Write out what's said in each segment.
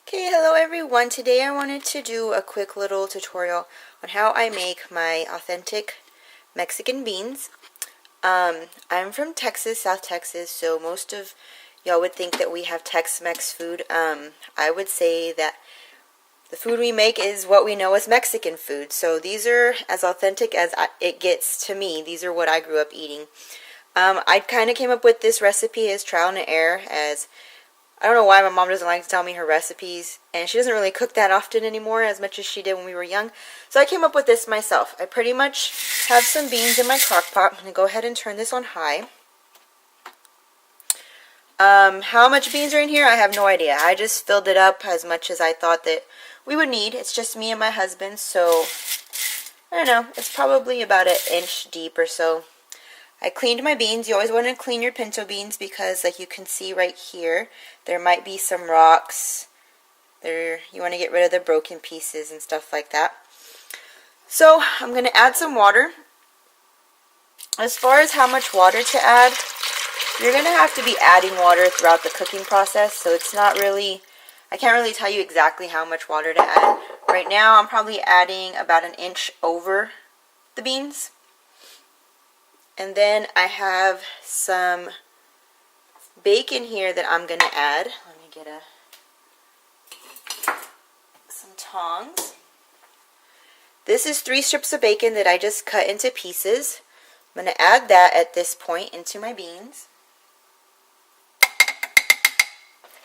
Okay, hello everyone. Today I wanted to do a quick little tutorial on how I make my authentic Mexican beans. I'm from Texas, South Texas, so most of y'all would think that we have Tex-Mex food. I would say that the food we make is what we know as Mexican food. So these are as authentic as it gets to me. These are what I grew up eating. I kind of came up with this recipe as trial and error, as I don't know why my mom doesn't like to tell me her recipes, and she doesn't really cook that often anymore as much as she did when we were young. So I came up with this myself. I pretty much have some beans in my crock pot. I'm going to go ahead and turn this on high. How much beans are in here, I have no idea. I just filled it up as much as I thought that we would need. It's just me and my husband, so I don't know. It's probably about an inch deep or so. I cleaned my beans. You always want to clean your pinto beans because, like you can see right here, there might be some rocks. You want to get rid of the broken pieces and stuff like that. So I'm going to add some water. As far as how much water to add, you're going to have to be adding water throughout the cooking process. So it's not really, I can't really tell you exactly how much water to add. Right now I'm probably adding about an inch over the beans. And then I have some bacon here that I'm going to add. Let me get some tongs. This is 3 strips of bacon that I just cut into pieces. I'm going to add that at this point into my beans.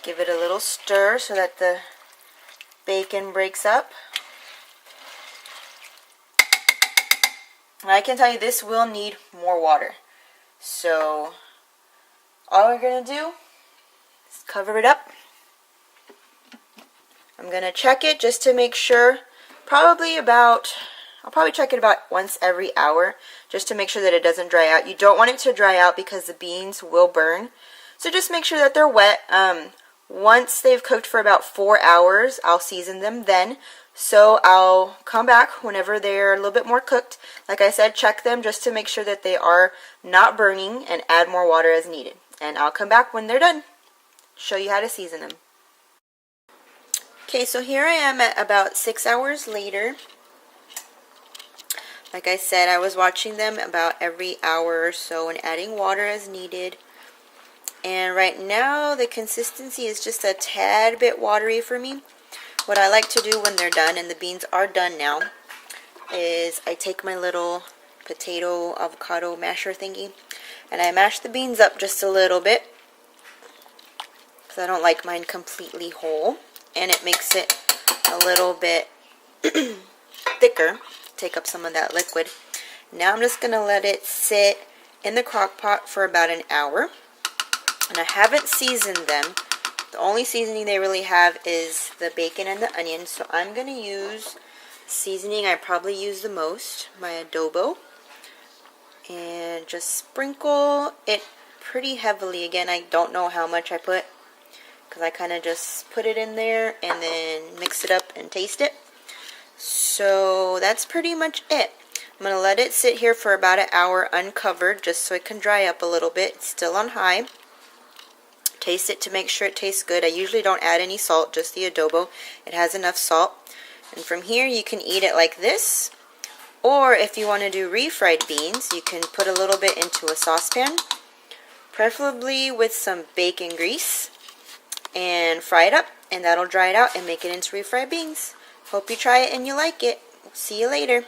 Give it a little stir so that the bacon breaks up. I can tell you this will need more water. So all we're going to do is cover it up. I'm going to check it just to make sure. I'll probably check it about once every hour just to make sure that it doesn't dry out. You don't want it to dry out because the beans will burn. So just make sure that they're wet. Once they've cooked for about 4 hours, I'll season them then. So I'll come back whenever they're a little bit more cooked. Like I said, check them just to make sure that they are not burning and add more water as needed. And I'll come back when they're done. Show you how to season them. Okay, so here I am at about 6 hours later. Like I said, I was watching them about every hour or so and adding water as needed. And right now the consistency is just a tad bit watery for me. What I like to do when they're done, and the beans are done now, is I take my little potato avocado masher thingy and I mash the beans up just a little bit because I don't like mine completely whole, and it makes it a little bit thicker, take up some of that liquid. Now I'm just going to let it sit in the crock pot for about an hour, and I haven't seasoned them. The only seasoning they really have is the bacon and the onion, so I'm going to use seasoning I probably use the most, my adobo, and just sprinkle it pretty heavily. Again, I don't know how much I put because I kind of just put it in there and then mix it up and taste it. So that's pretty much it. I'm going to let it sit here for about an hour uncovered just so it can dry up a little bit. It's still on high. Taste it to make sure it tastes good. I usually don't add any salt, just the adobo. It has enough salt. And from here you can eat it like this. Or if you want to do refried beans, you can put a little bit into a saucepan, preferably with some bacon grease, and fry it up, and that'll dry it out and make it into refried beans. Hope you try it and you like it. See you later.